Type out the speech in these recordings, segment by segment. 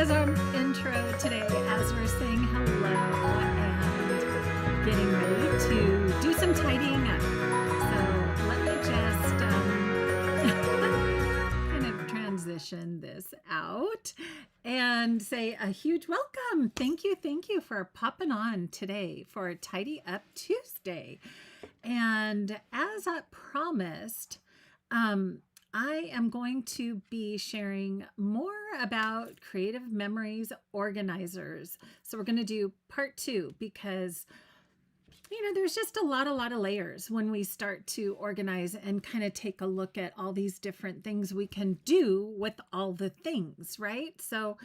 as our intro today, as we're saying hello and getting ready to do some tidying up. So let me just kind of transition this out and say a huge welcome. Thank you for popping on today for Tidy Up Tuesday. And as I promised, I am going to be sharing more about creative memories organizers. So we're going to do part 2 because, there's just a lot of layers when we start to organize and kind of take a look at all these different things we can do with all the things, right? So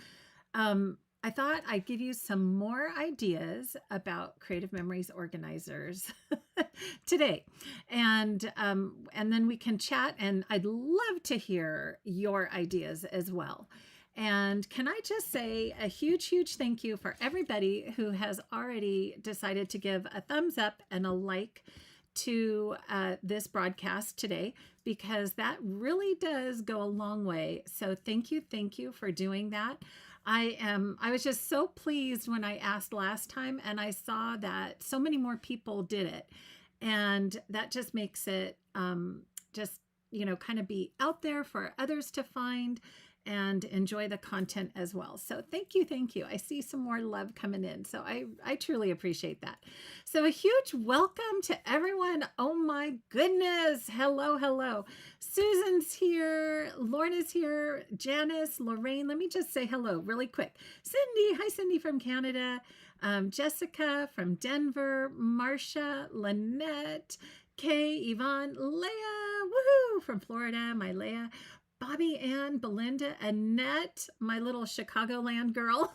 I thought I'd give you some more ideas about creative memories organizers today, and then we can chat. And I'd love to hear your ideas as well. And can I just say a huge thank you for everybody who has already decided to give a thumbs up and a like to this broadcast today, because that really does go a long way. So thank you for doing that. I was just so pleased when I asked last time and I saw that so many more people did it. And that just makes it kind of be out there for others to find and enjoy the content as well. So thank you. I see some more love coming in. So I truly appreciate that. So a huge welcome to everyone. Oh my goodness. Hello. Susan's here. Lorna's here. Janice, Lorraine. Let me just say hello really quick. Cindy. Hi, Cindy from Canada. Jessica from Denver. Marcia, Lynette, Kay, Yvonne, Leah, woohoo, from Florida, my Leah. Bobby, Ann, Belinda, Annette, my little Chicagoland girl.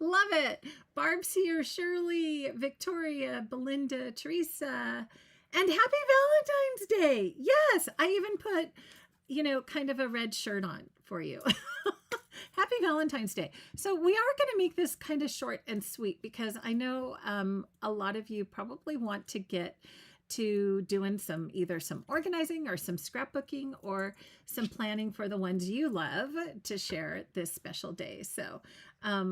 Love it. Barb's here, Shirley, Victoria, Belinda, Teresa, and happy Valentine's Day. Yes, I even put, kind of a red shirt on for you. Happy Valentine's Day. So we are going to make this kind of short and sweet because I know a lot of you probably want to get to doing either some organizing or some scrapbooking or some planning for the ones you love to share this special day. So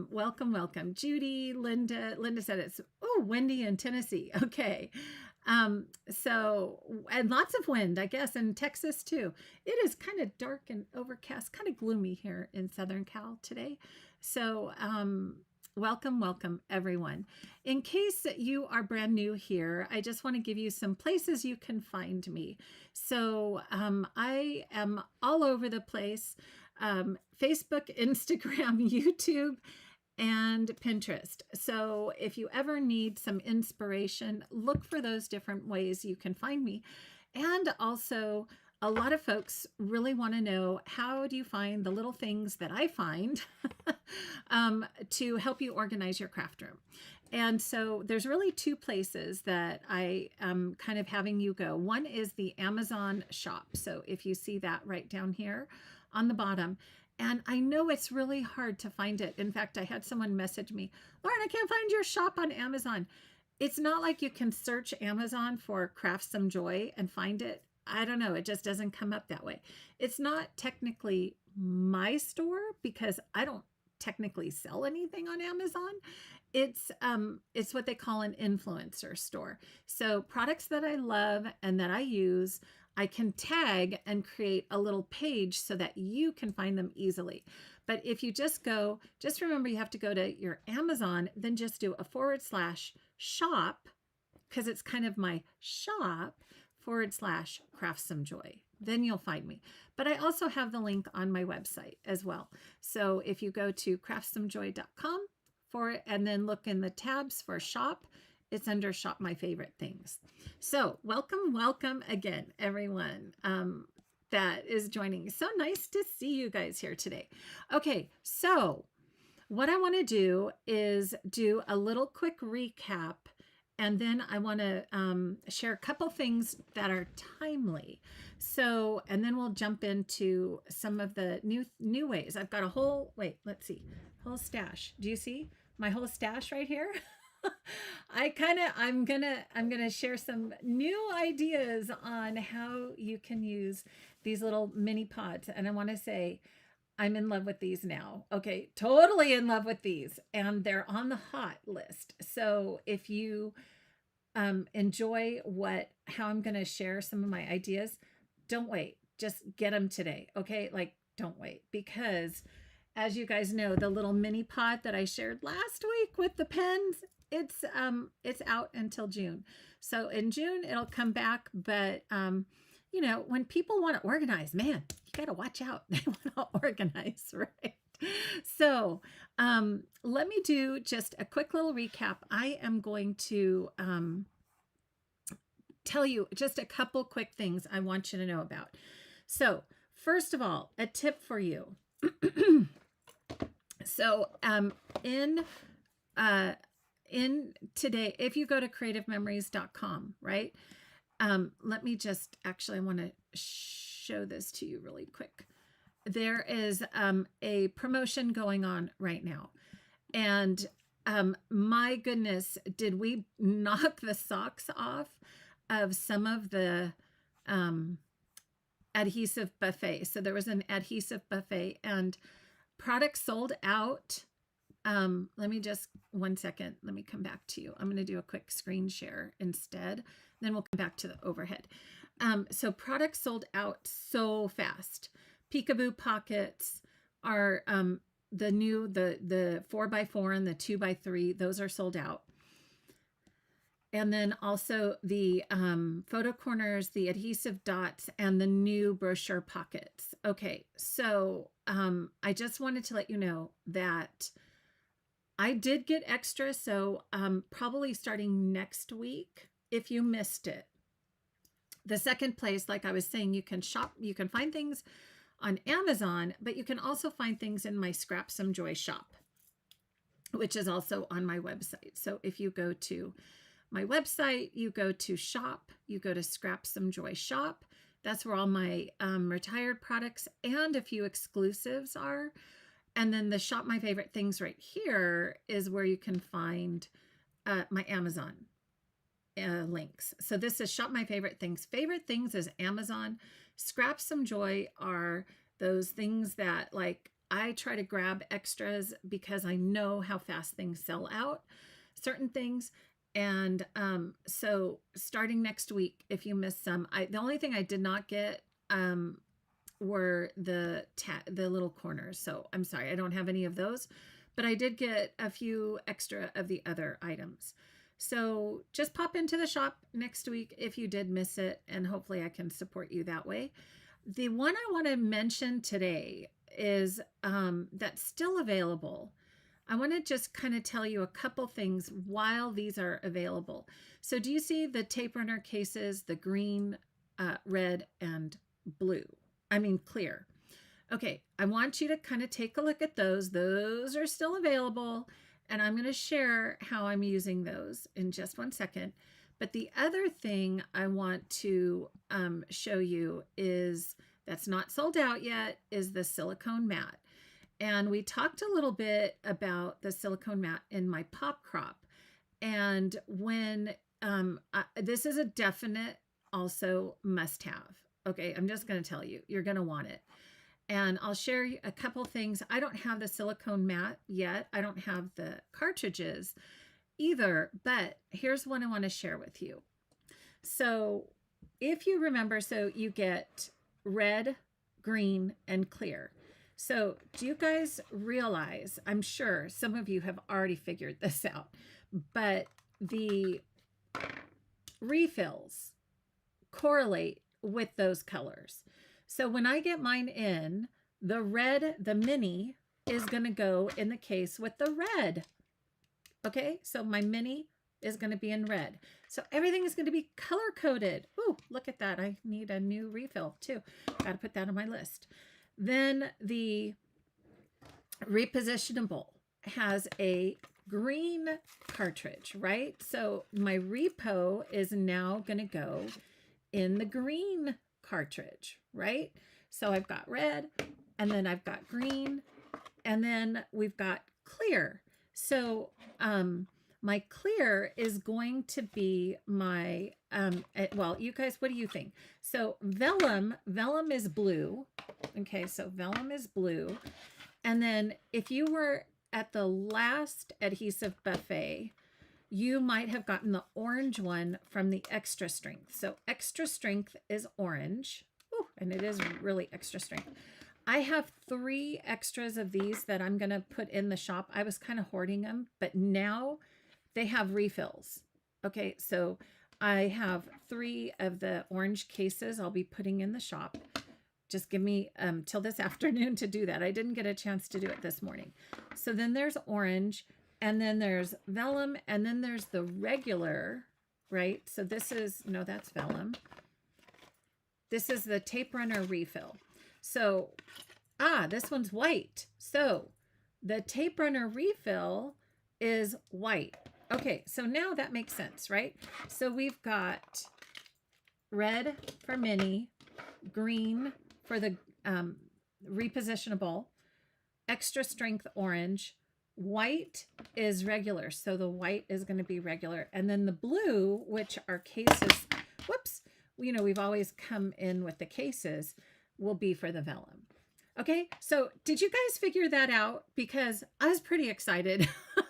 welcome. Judy, Linda said it's, windy in Tennessee. Okay. And lots of wind, I guess, in Texas too. It is kind of dark and overcast, kind of gloomy here in Southern Cal today. So, welcome, everyone. In case you are brand new here, I just want to give you some places you can find me. So I am all over the place, Facebook, Instagram, YouTube, and Pinterest. So if you ever need some inspiration, look for those different ways you can find me. And also, a lot of folks really want to know, how do you find the little things that I find to help you organize your craft room? And so there's really 2 places that I am kind of having you go. One is the Amazon shop. So if you see that right down here on the bottom, and I know it's really hard to find it. In fact, I had someone message me, Lauren, I can't find your shop on Amazon. It's not like you can search Amazon for Craft Some Joy and find it. I don't know. It just doesn't come up that way. It's not technically my store because I don't technically sell anything on Amazon. It's what they call an influencer store. So products that I love and that I use, I can tag and create a little page so that you can find them easily. But if you just remember you have to go to your Amazon, then just do a /shop, because it's kind of my shop, /Craft Some Joy. Then you'll find me. But I also have the link on my website as well. So if you go to craftssomejoy.com and then look in the tabs for shop, it's under shop my favorite things. So welcome again, everyone that is joining. So nice to see you guys here today. Okay, so what I want to do is do a little quick recap. And then I want to share a couple things that are timely. So, and then we'll jump into some of the new ways. I've got a whole stash. Do you see my whole stash right here? I'm gonna share some new ideas on how you can use these little mini pods. And I want to say, I'm in love with these now. Okay, totally in love with these, and they're on the hot list. So if you enjoy how I'm going to share some of my ideas, don't wait. Just get them today. Okay, like don't wait, because as you guys know, the little mini pot that I shared last week with the pens, it's out until June. So in June it'll come back, but you know, when people want to organize, man, you got to watch out. They want to organize, right? So let me do just a quick little recap. I am going to tell you just a couple quick things I want you to know about. So first of all, a tip for you. So in today, if you go to creativememories.com, right? Let me just, actually, I want to show this to you really quick. There is a promotion going on right now. And my goodness, did we knock the socks off of some of the adhesive buffet. So there was an adhesive buffet and products sold out. Let me just, 1 second. Let me come back to you. I'm going to do a quick screen share instead. Then we'll come back to the overhead. So products sold out so fast. Peekaboo pockets are the new, the 4x4 and the 2x3. Those are sold out. And then also the photo corners, the adhesive dots, and the new brochure pockets. Okay, so I just wanted to let you know that I did get extra, so probably starting next week, if you missed it. The second place, like I was saying, you can shop, you can find things on Amazon, but you can also find things in my Scrap Some Joy shop, which is also on my website. So if you go to my website, you go to shop, you go to Scrap Some Joy shop. That's where all my retired products and a few exclusives are. And then the shop my favorite things right here is where you can find my Amazon links. So this is shop my favorite things. Favorite things is Amazon. Scrap Some Joy are those things that, like, I try to grab extras because I know how fast things sell out, certain things. And so starting next week, if you miss some, the only thing I did not get were the little corners. So I'm sorry, I don't have any of those, but I did get a few extra of the other items. So just pop into the shop next week if you did miss it, and hopefully I can support you that way. The one I want to mention today is that's still available. I want to just kind of tell you a couple things while these are available. So do you see the tape runner cases, the green, red, and blue? I mean, clear. Okay, I want you to kind of take a look at those. Those are still available, and I'm going to share how I'm using those in just 1 second. But the other thing I want to show you is, that's not sold out yet, is the silicone mat. And we talked a little bit about the silicone mat in my pop crop. And when this is a definite also must have. Okay, I'm just going to tell you, you're going to want it. And I'll share a couple things. I don't have the silicone mat yet. I don't have the cartridges either, but here's what I want to share with you. So if you remember, so you get red, green, and clear. So do you guys realize, I'm sure some of you have already figured this out, but the refills correlate with those colors. So when I get mine in, the red, the mini, is going to go in the case with the red. Okay, so my mini is going to be in red. So everything is going to be color coded. Ooh, look at that. I need a new refill too. Got to put that on my list. Then the repositionable has a green cartridge, right? So my repo is now going to go in the green cartridge, right? So I've got red, and then I've got green, and then we've got clear. So My clear is going to be my, well, you guys, what do you think? So vellum is blue. Okay, so vellum is blue. And then if you were at the last adhesive buffet, you might have gotten the orange one from the extra strength. So extra strength is orange. Ooh, and it is really extra strength. I have 3 extras of these that I'm going to put in the shop. I was kind of hoarding them, but now they have refills. Okay, so I have 3 of the orange cases I'll be putting in the shop. Just give me till this afternoon to do that. I didn't get a chance to do it this morning. So then there's orange, and then there's vellum, and then there's the regular, right? So this is, no, that's vellum. This is the tape runner refill. So, this one's white. So the tape runner refill is white. Okay, so now that makes sense, right? So we've got red for mini, green for the repositionable, extra strength orange, white is regular. So the white is going to be regular. And then the blue, which are cases, whoops, you know, we've always come in with the cases, will be for the vellum. Okay, so did you guys figure that out? Because I was pretty excited when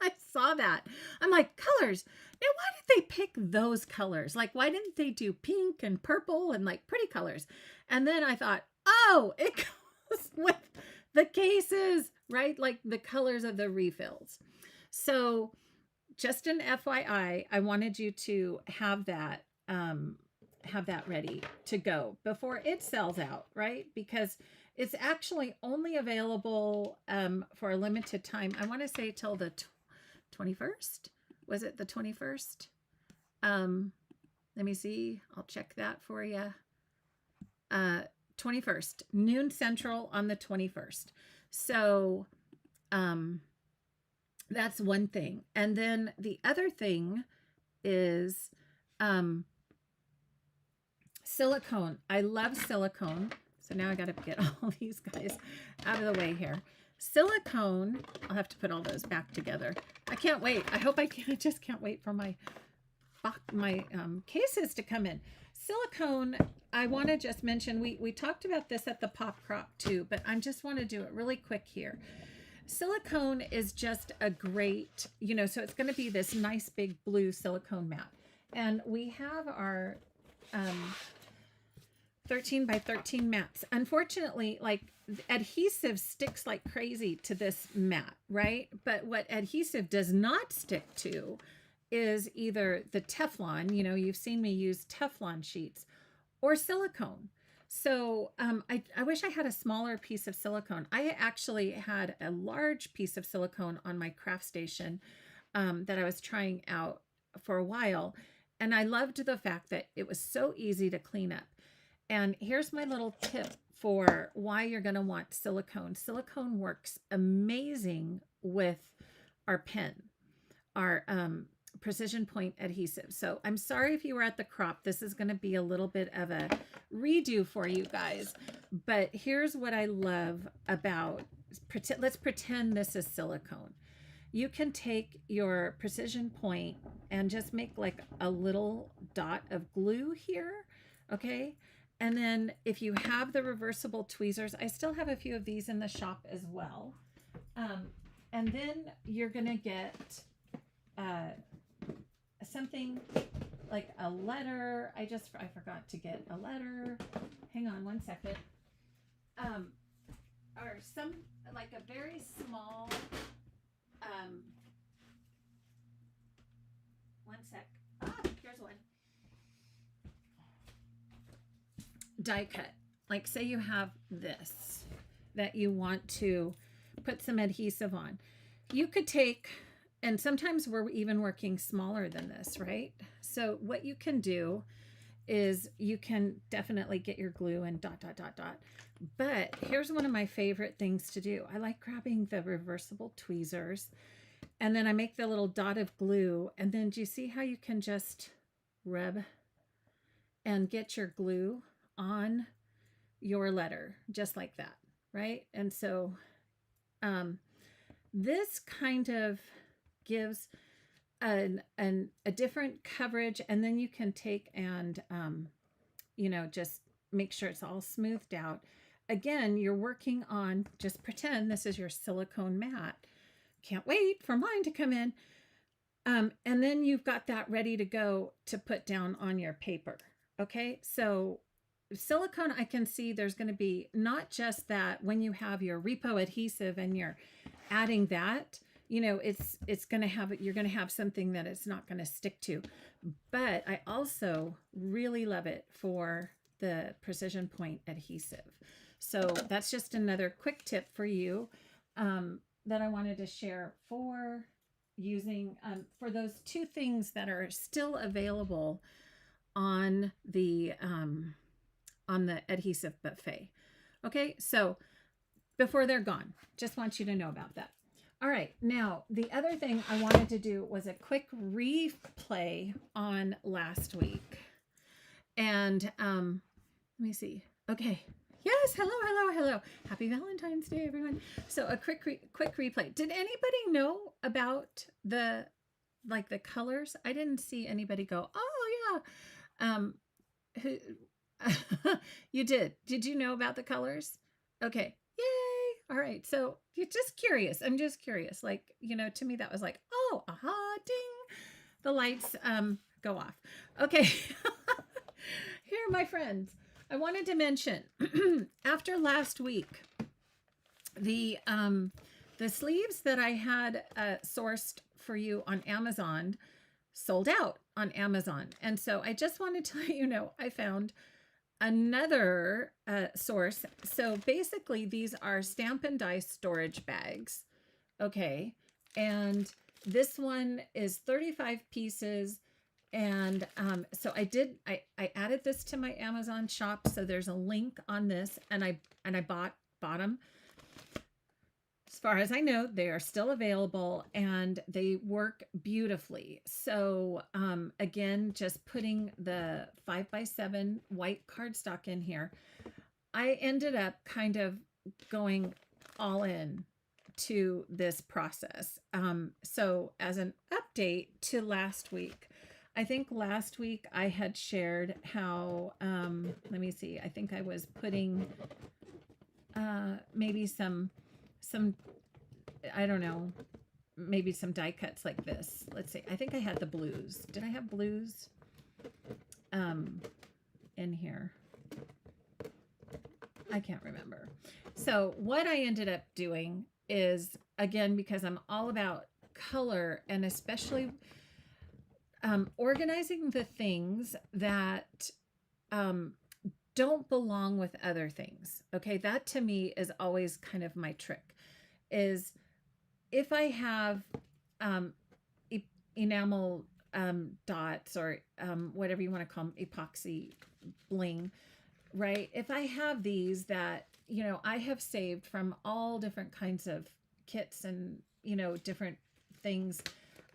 I saw that. I'm like, colors. Now, why did they pick those colors? Like, why didn't they do pink and purple and like pretty colors? And then I thought, oh, it goes with the cases, right? Like the colors of the refills. So just an FYI, I wanted you to have that ready to go before it sells out, right? Because it's actually only available for a limited time. I want to say till the 21st. Was it the 21st? Let me see. I'll check that for you. 21st, noon central on the 21st. So that's one thing. And then the other thing is silicone. I love silicone. So now I got to get all these guys out of the way here. Silicone, I'll have to put all those back together. I can't wait. I hope I can. I just can't wait for my cases to come in. Silicone, I want to just mention, we talked about this at the pop crop too, but I just want to do it really quick here. Silicone is just a great, you know, so it's going to be this nice big blue silicone mat. And we have our 13 by 13 mats. Unfortunately, like adhesive sticks like crazy to this mat, right? But what adhesive does not stick to is either the Teflon, you know, you've seen me use Teflon sheets, or silicone. So I wish I had a smaller piece of silicone. I actually had a large piece of silicone on my craft station that I was trying out for a while. And I loved the fact that it was so easy to clean up. And here's my little tip for why you're going to want silicone. Silicone works amazing with our pen, our precision point adhesive. So I'm sorry if you were at the crop. This is going to be a little bit of a redo for you guys. But here's what I love about, let's pretend this is silicone. You can take your precision point and just make like a little dot of glue here, okay? And then if you have the reversible tweezers, I still have a few of these in the shop as well. And then you're gonna get something like a letter. I forgot to get a letter. Hang on one second. Or some, like a very small, one sec. Here's one. Die cut. Like say you have this that you want to put some adhesive on. You could take, and sometimes we're even working smaller than this, right? So what you can do is you can definitely get your glue and dot, dot, dot, dot. But here's one of my favorite things to do. I like grabbing the reversible tweezers, and then I make the little dot of glue. And then do you see how you can just rub and get your glue on your letter just like that, right? And so this kind of gives, a different coverage, and then you can take and just make sure it's all smoothed out. Again, you're working on, just pretend this is your silicone mat. Can't wait for mine to come in. And then you've got that ready to go to put down on your paper. Okay, so silicone, I can see there's going to be not just that when you have your repo adhesive and you're adding that, it's going to have, you're going to have something that it's not going to stick to. But I also really love it for the precision point adhesive. So that's just another quick tip for you that I wanted to share for using for those two things that are still available on the adhesive buffet. Okay, so before they're gone, just want you to know about that. All right, now the other thing I wanted to do was a quick replay on last week. And let me see. Okay. Yes, hello. Happy Valentine's Day, everyone. So a quick replay. Did anybody know about the colors? I didn't see anybody go, oh yeah. Who you did. Did you know about the colors? Okay. Yay. All right. So you're just curious. I'm just curious. Like, to me that was like, oh, aha, ding. The lights go off. Okay. Here, my friends, I wanted to mention after last week, the sleeves that I had sourced for you on Amazon sold out on Amazon. And so I just wanted to let you know I found another source. So basically these are Stamp and Die storage bags. Okay. And this one is 35 pieces. And so I added this to my Amazon shop. So there's a link on this, and I bought them. As far as I know, they are still available and they work beautifully. So again, just putting the 5x7 white cardstock in here, I ended up kind of going all in to this process. So as an update to last week, I think last week I had shared how, let me see, I think I was putting maybe some, I don't know, maybe some die cuts like this. Let's see, I think I had the blues. Did I have blues in here? I can't remember. So what I ended up doing is, again, because I'm all about color and especially organizing the things that don't belong with other things. Okay, that to me is always kind of my trick, is if I have enamel dots or whatever you want to call them, epoxy bling, right? If I have these that, I have saved from all different kinds of kits and, different things.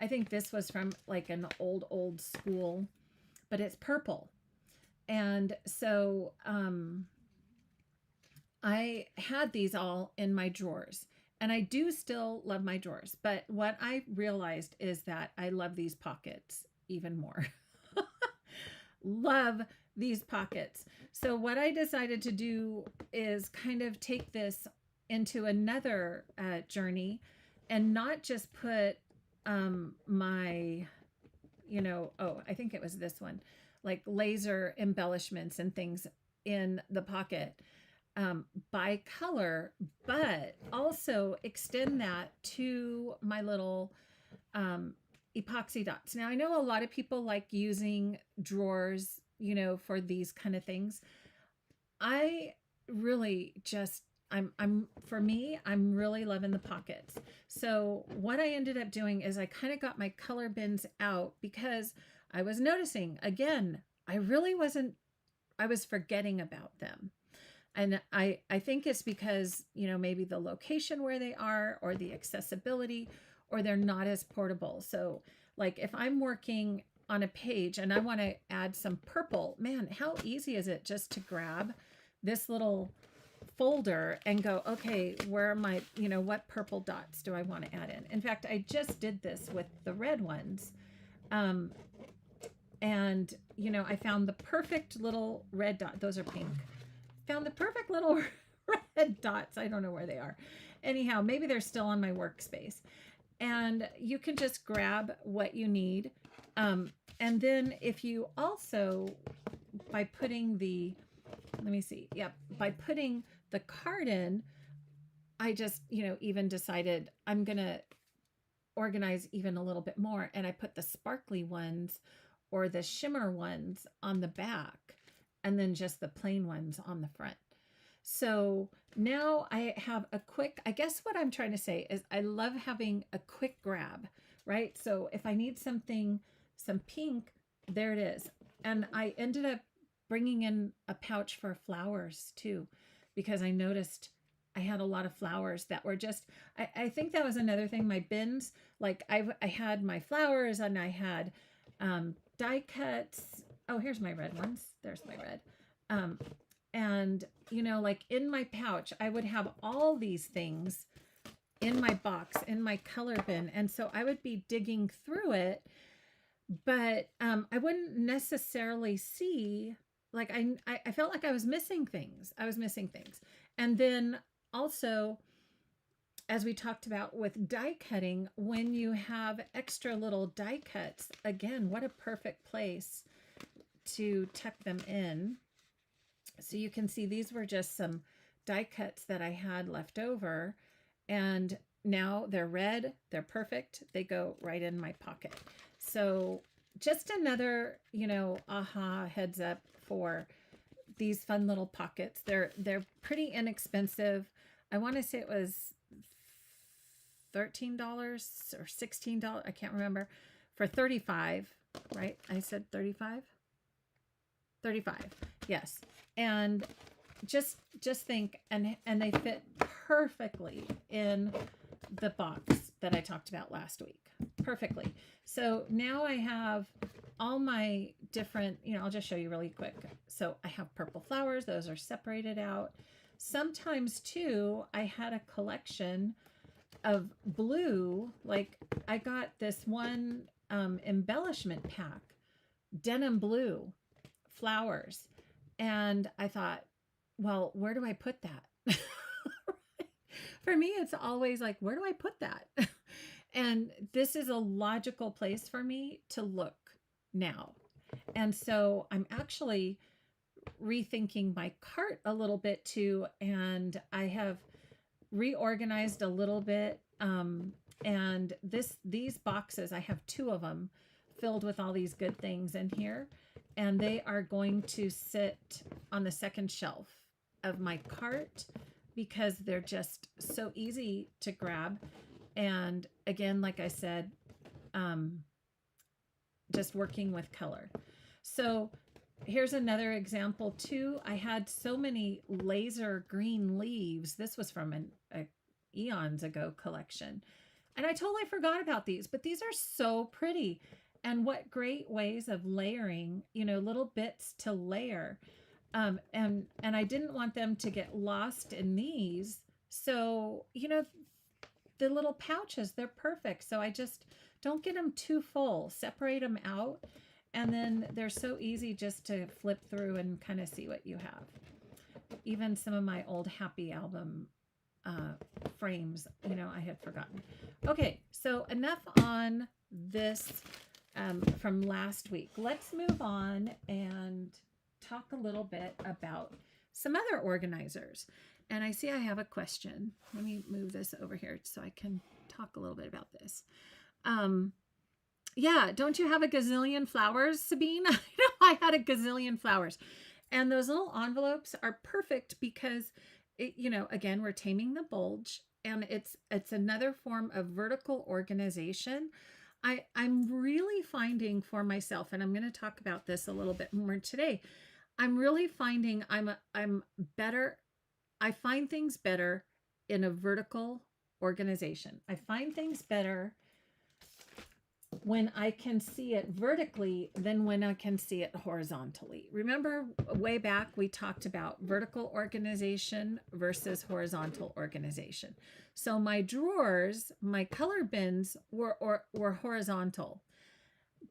I think this was from like an old school, but it's purple. And so I had these all in my drawers, and I do still love my drawers. But what I realized is that I love these pockets even more. Love these pockets. So what I decided to do is kind of take this into another journey and not just put my, I think it was this one, like laser embellishments and things in the pocket by color, but also extend that to my little epoxy dots. Now I know a lot of people like using drawers, for these kind of things. I really just, for me, I'm really loving the pockets. So what I ended up doing is I kind of got my color bins out because I was noticing, again, I was forgetting about them. And I think it's because, maybe the location where they are or the accessibility, or they're not as portable. So like if I'm working on a page and I want to add some purple, man, how easy is it just to grab this little folder and go, okay, where are my, what purple dots do I want to add in? In fact, I just did this with the red ones Um, and, you know, I found the perfect little red dot. Those are pink. Found the perfect little red dots. I don't know where they are. Anyhow, maybe they're still on my workspace. And you can just grab what you need. And then if you also, by putting the, let me see, yep, by putting the card in, I just, you know, even decided I'm going to organize even a little bit more. And I put the sparkly ones or the shimmer ones on the back and then just the plain ones on the front. So now I have a quick, I guess what I'm trying to say is I love having a quick grab, right? So if I need something, some pink, there it is. And I ended up bringing in a pouch for flowers too, because I noticed I had a lot of flowers that were just, I think that was another thing. My bins, like I had my flowers and I had die cuts. Oh, here's my red ones. There's my red. And, you know, like in my pouch, I would have all these things in my box, in my color bin. And so I would be digging through it, but I wouldn't necessarily see, like I felt like I was missing things. I was missing things. And then also, as we talked about with die cutting, when you have extra little die cuts, again, what a perfect place to tuck them in. So you can see these were just some die cuts that I had left over, and now they're red, they're perfect, they go right in my pocket. So just another, you know, aha heads up for these fun little pockets. They're pretty inexpensive. I want to say it was $13 or $16, I can't remember, for 35, right? I said 35? 35. Yes. And just think, and they fit perfectly in the box that I talked about last week. Perfectly. So now I have all my different, you know, I'll just show you really quick. So I have purple flowers. Those are separated out. Sometimes too, I had a collection of blue. Like I got this one embellishment pack, denim blue flowers. And I thought, well, where do I put that? For me, it's always like, where do I put that? And this is a logical place for me to look now. And so I'm actually rethinking my cart a little bit too. And I have reorganized a little bit. And these boxes, I have 2 of them filled with all these good things in here. And they are going to sit on the second shelf of my cart because they're just so easy to grab. And again, like I said, just working with color. So here's another example too. I had so many laser green leaves. This was from a eons ago collection. And I totally forgot about these, but these are so pretty. And what great ways of layering, you know, little bits to layer. And I didn't want them to get lost in these. So, you know, the little pouches, they're perfect. So I just don't get them too full, separate them out. And then they're so easy just to flip through and kind of see what you have. Even some of my old Happy Album frames, you know, I had forgotten. Okay, so enough on this from last week. Let's move on and talk a little bit about some other organizers. And I see I have a question. Let me move this over here so I can talk a little bit about this. Yeah, don't you have a gazillion flowers, Sabine? I know I had a gazillion flowers. And those little envelopes are perfect because, it, you know, again, we're taming the bulge, and it's another form of vertical organization. I'm really finding for myself, and I'm going to talk about this a little bit more today. I'm really finding I'm better. I find things better in a vertical organization. I find things better when I can see it vertically than when I can see it horizontally. Remember way back we talked about vertical organization versus horizontal organization. So my drawers, my color bins were horizontal.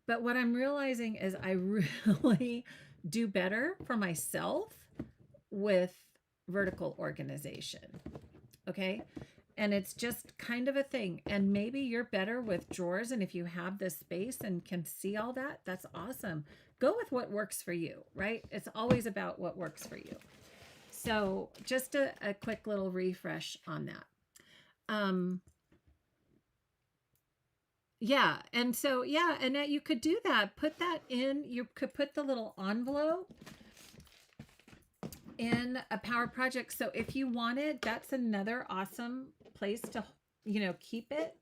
But what I'm realizing is I really do better for myself with vertical organization. Okay. And it's just kind of a thing. And maybe you're better with drawers. And if you have this space and can see all that, that's awesome. Go with what works for you, right? It's always about what works for you. So just a quick little refresh on that. Yeah. And so, yeah. And you could do that. Put that in. You could put the little envelope in a power project. So if you wanted, that's another awesome place to, keep it,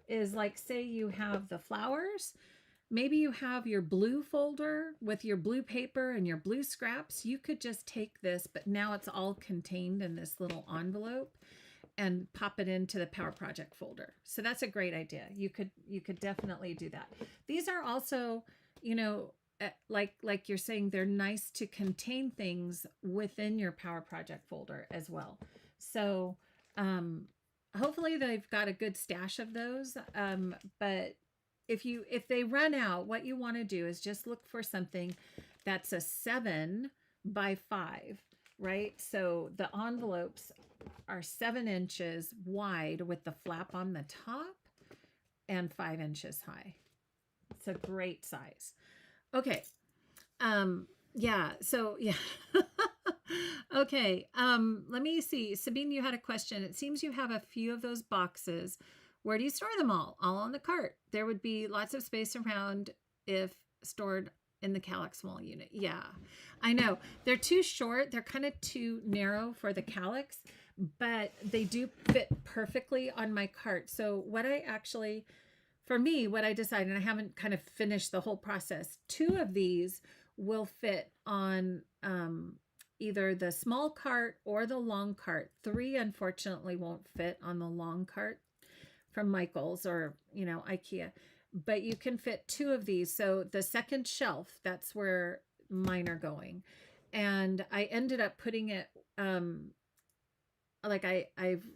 is like, say you have the flowers, maybe you have your blue folder with your blue paper and your blue scraps. You could just take this, but now it's all contained in this little envelope, and pop it into the power project folder. So that's a great idea. You could definitely do that. These are also, like you're saying, they're nice to contain things within your power project folder as well. So hopefully they've got a good stash of those. But if they run out, what you want to do is just look for something that's a 7 by 5, right? So the envelopes are 7 inches wide with the flap on the top and 5 inches high. It's a great size. Okay. Yeah. So yeah. Okay. Let me see. Sabine, you had a question. It seems you have a few of those boxes. Where do you store them all? All on the cart. There would be lots of space around if stored in the Calyx small unit. Yeah, I know. They're too short. They're kind of too narrow for the Calyx, but they do fit perfectly on my cart. So what I decided, and I haven't kind of finished the whole process, 2 of these will fit on either the small cart or the long cart. 3, unfortunately, won't fit on the long cart from Michael's or, IKEA, but you can fit 2 of these. So the second shelf, that's where mine are going. And I ended up putting it, I've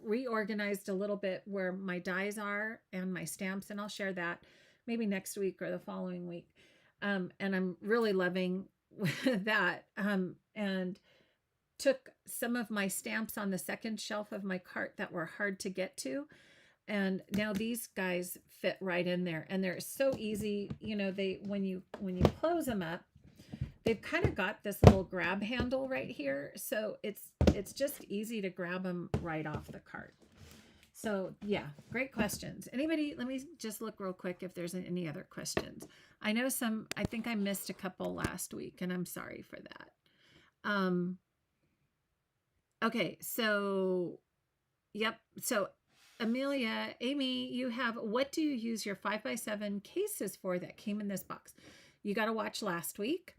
reorganized a little bit where my dies are and my stamps, and I'll share that maybe next week or the following week. And I'm really loving that. And took some of my stamps on the second shelf of my cart that were hard to get to. And now these guys fit right in there, and they're so easy. When you close them up, they've kind of got this little grab handle right here. So it's just easy to grab them right off the cart. So yeah, great questions. Anybody, let me just look real quick if there's any other questions. I know I think I missed a couple last week, and I'm sorry for that. Okay. So, yep. So Amelia, Amy, what do you use your 5x7 cases for that came in this box? You got to watch last week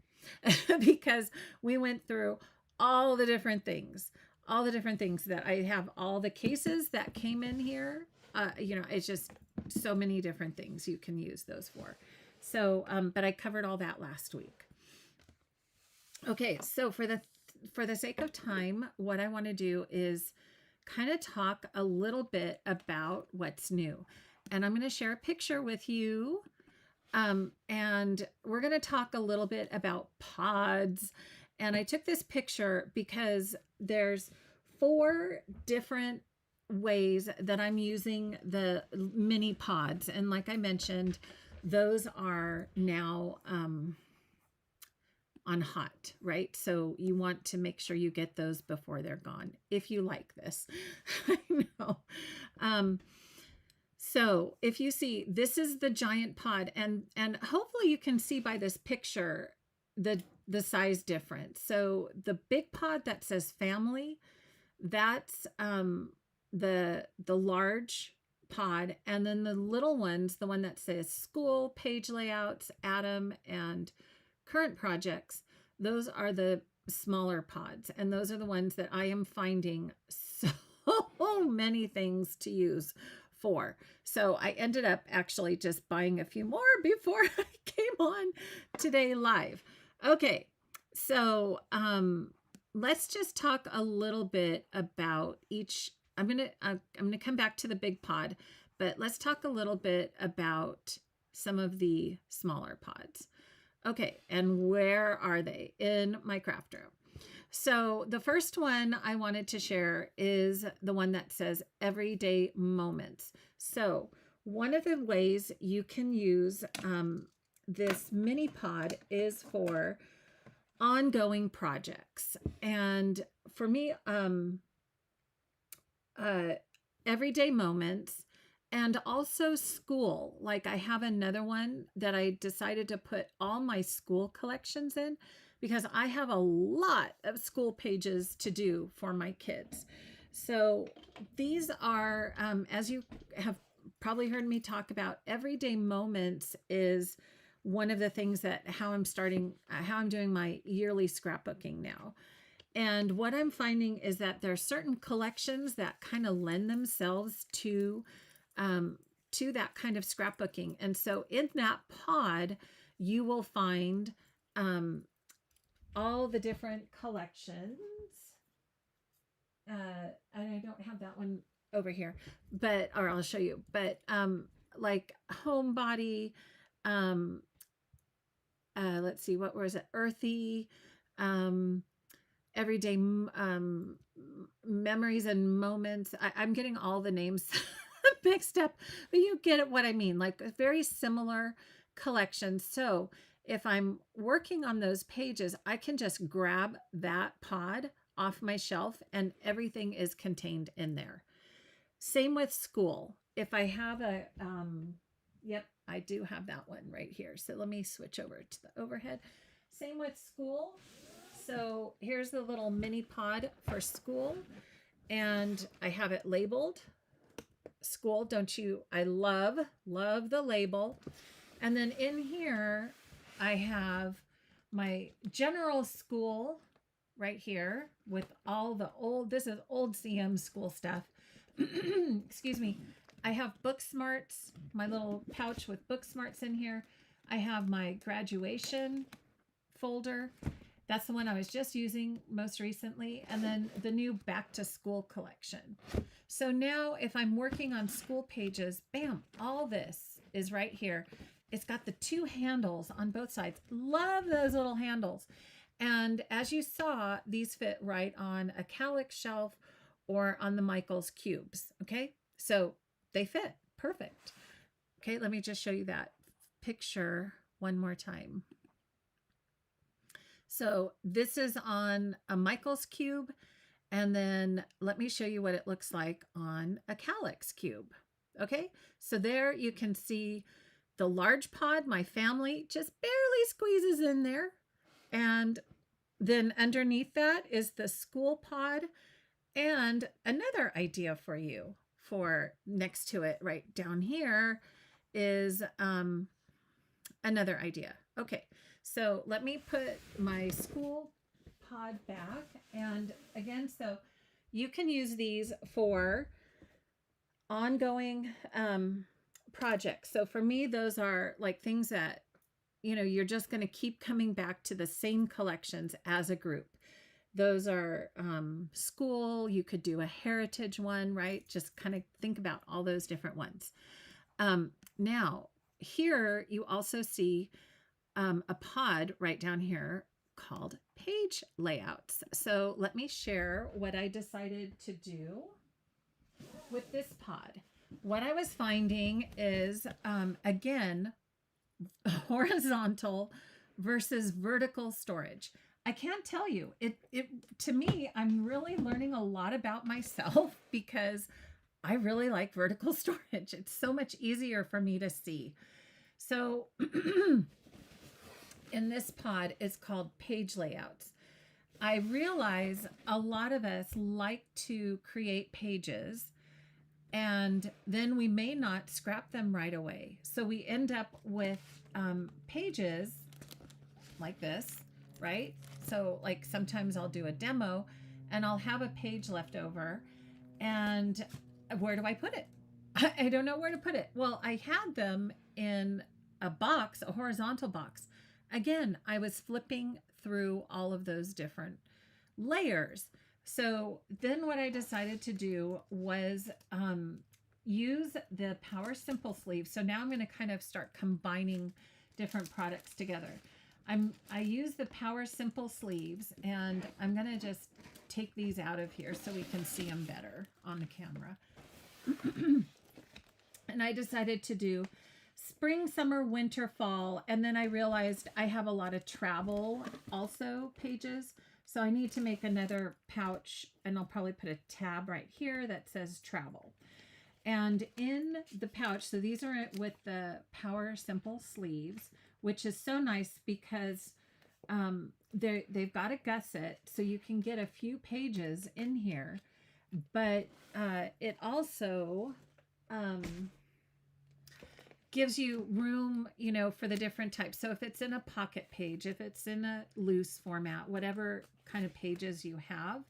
because we went through all the different things that I have, all the cases that came in here. It's just so many different things you can use those for. So, but I covered all that last week. Okay. So for the sake of time, what I want to do is kind of talk a little bit about what's new. And I'm going to share a picture with you. And we're going to talk a little bit about pods. And I took this picture because there's 4 different ways that I'm using the mini pods. And like I mentioned, those are now, on hot, right? So you want to make sure you get those before they're gone, if you like this. I know. So if you see, this is the giant pod, and hopefully you can see by this picture the size difference. So the big pod that says family, that's the large pod, and then the little ones, the one that says school, page layouts, Atom, and current projects, those are the smaller pods, and those are the ones that I am finding so many things to use for. So I ended up actually just buying a few more before I came on today live. Okay, so let's just talk a little bit about each. I'm gonna come back to the big pod, but let's talk a little bit about some of the smaller pods. Okay, and where are they in my craft room? So the first one I wanted to share is the one that says everyday moments. So one of the ways you can use this mini pod is for ongoing projects. And for me, everyday moments and also school. Like I have another one that I decided to put all my school collections in because I have a lot of school pages to do for my kids. So these are, as you have probably heard me talk about, everyday moments is one of the things that how I'm doing my yearly scrapbooking now. And what I'm finding is that there are certain collections that kind of lend themselves to that kind of scrapbooking. And so in that pod, you will find all the different collections. And I don't have that one over here, or I'll show you. But like homebody, let's see, what was it? Earthy, everyday memories and moments. I'm getting all the names mixed up, but you get what I mean, like a very similar collection. So if I'm working on those pages, I can just grab that pod off my shelf and everything is contained in there. Same with school. If I have a, yep, I do have that one right here. So let me switch over to the overhead. Same with school. So here's the little mini pod for school and I have it labeled school. Don't you? I love the label. And then in here, I have my general school right here with all the this is old CM school stuff. Excuse me. I have book smarts, my little pouch with book smarts in here. I have my graduation folder. That's the one I was just using most recently. And then the new back to school collection. So now if I'm working on school pages, bam, all this is right here. It's got the two handles on both sides. Love those little handles. And as you saw, these fit right on a Calyx shelf or on the Michaels cubes. Okay, so they fit perfect. Okay, let me just show you that picture one more time. So this is on a Michaels cube. And then let me show you what it looks like on a Calyx cube. Okay, so there you can see the large pod, my family just barely squeezes in there. And then underneath that is the school pod. And another idea for you for next to it right down here is another idea. Okay, so let me put my school pod back. And again, so you can use these for ongoing projects. So for me, those are like things that, you know, you're just going to keep coming back to the same collections as a group. Those are school. You could do a heritage one, right? Just kind of think about all those different ones. Now, here you also see a pod right down here called page layouts. So let me share what I decided to do with this pod. What I was finding is, again, horizontal versus vertical storage. I can't tell you, to me, I'm really learning a lot about myself because I really like vertical storage. It's so much easier for me to see. So in this pod, it's called page layouts. I realize a lot of us like to create pages and then we may not scrap them right away. So we end up with pages like this, right? So like sometimes I'll do a demo and I'll have a page left over and where do I put it? I don't know where to put it. Well, I had them in a box, a horizontal box. Again, I was flipping through all of those different layers. So then what I decided to do was use the Power Simple sleeve. So now I'm going to kind of start combining different products together. I use the Power Simple sleeves, and I'm going to just take these out of here so we can see them better on the camera. And I decided to do spring, summer, winter, fall, and then I realized I have a lot of travel also pages, so I need to make another pouch, and I'll probably put a tab right here that says travel. And in the pouch, so these are with the Power Simple sleeves, which is so nice because they've got a gusset, so you can get a few pages in here, but it also gives you room, you know, for the different types. So if it's in a pocket page, if it's in a loose format, whatever kind of pages you have,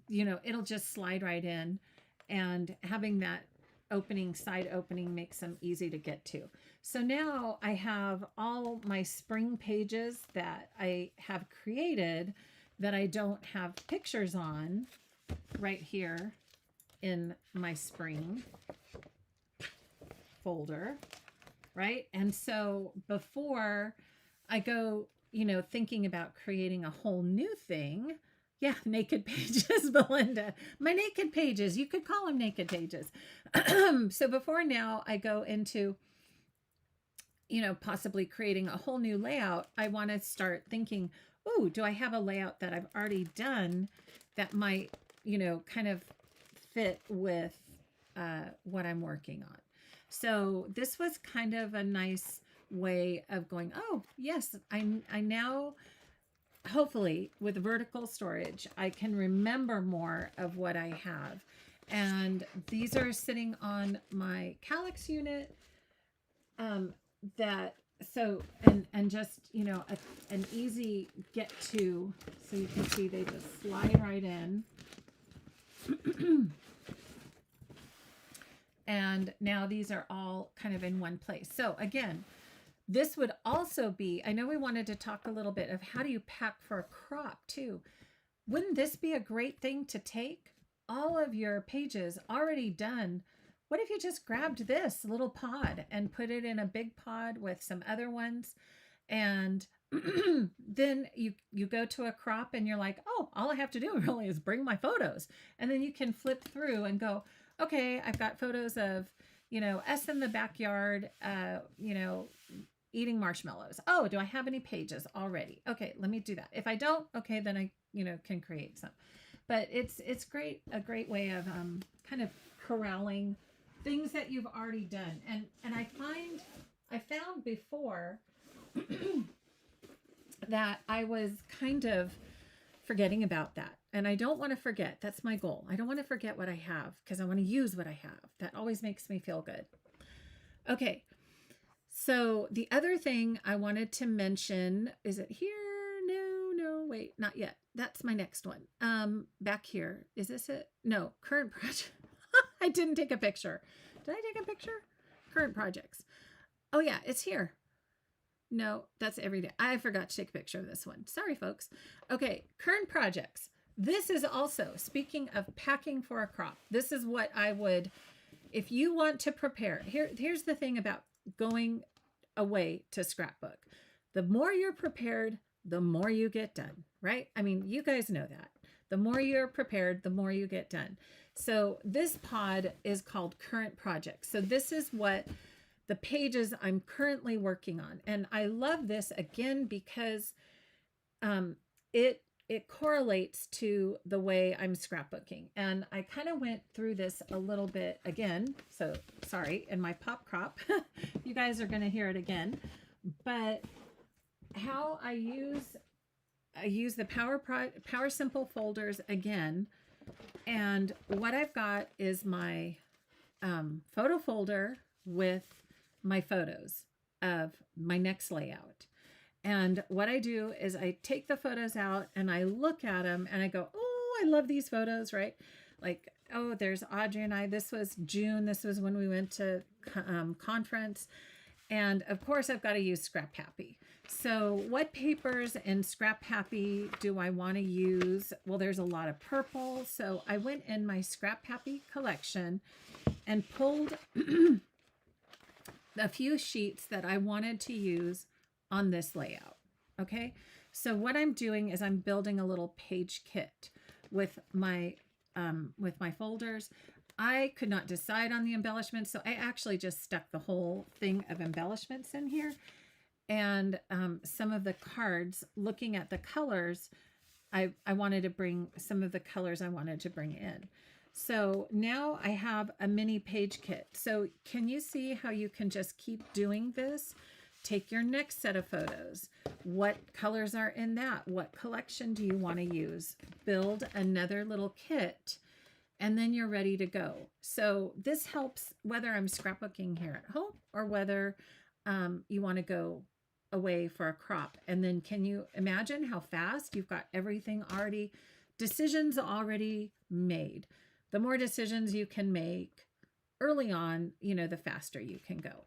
you know, it'll just slide right in, and having that side opening makes them easy to get to. So now I have all my spring pages that I have created that I don't have pictures on right here in my spring folder, right? And so before I go, you know, thinking about creating a whole new thing, yeah, naked pages, Belinda, my naked pages, you could call them naked pages. So before now I go into, you know, possibly creating a whole new layout, I want to start thinking, oh, do I have a layout that I've already done that might, you know, kind of fit with what I'm working on. So this was kind of a nice way of going, oh, yes, I now, hopefully with vertical storage, I can remember more of what I have. And these are sitting on my Calyx unit and just, you know, an easy get to, so you can see they just slide right in. And now these are all kind of in one place. So again, this would also be, I know we wanted to talk a little bit of how do you pack for a crop too. Wouldn't this be a great thing to take all of your pages already done? What if you just grabbed this little pod and put it in a big pod with some other ones, and then you go to a crop and you're like, oh, all I have to do really is bring my photos. And then you can flip through and go, okay, I've got photos of, you know, us in the backyard, you know, eating marshmallows. Oh, do I have any pages already? Okay, let me do that. If I don't, okay, then I, you know, can create some. But it's a great way of kind of corralling things that you've already done. And I found before that I was kind of forgetting about that. And I don't want to forget. That's my goal. I don't want to forget what I have, because I want to use what I have. That always makes me feel good. Okay. So the other thing I wanted to mention, is it here? No, wait, not yet. That's my next one. Back here. Is this it? No, current project. I didn't take a picture. Did I take a picture? Current projects. Oh yeah, it's here. No, that's every day. I forgot to take a picture of this one. Sorry, folks. Okay, current projects. This is also, speaking of packing for a crop, this is what I would, if you want to prepare, here's the thing about going away to scrapbook. The more you're prepared, the more you get done, right? I mean, you guys know that. The more you're prepared, the more you get done. So this pod is called current projects. So this is what the pages I'm currently working on. And I love this again because it correlates to the way I'm scrapbooking. And I kind of went through this a little bit again. So sorry, in my pop crop, you guys are going to hear it again. But how I use the Power Simple folders again. And what I've got is my photo folder with my photos of my next layout. And what I do is I take the photos out and I look at them and I go, oh, I love these photos, right? Like, oh, there's Audrey and I. This was June. This was when we went to conference. And of course, I've got to use Scrap Happy. So what papers in Scrap Happy do I want to use? Well, there's a lot of purple. So I went in my Scrap Happy collection and pulled a few sheets that I wanted to use on this layout. Okay, so what I'm doing is I'm building a little page kit with my folders. I could not decide on the embellishments, so I actually just stuck the whole thing of embellishments in here. And some of the cards, looking at the colors, I wanted to bring some of the colors I wanted to bring in. So now I have a mini page kit. So can you see how you can just keep doing this? Take your next set of photos. What colors are in that? What collection do you want to use? Build another little kit, and then you're ready to go. So this helps whether I'm scrapbooking here at home or whether you want to go away for a crop. And then can you imagine how fast you've got everything already, decisions already made. The more decisions you can make early on, you know, the faster you can go.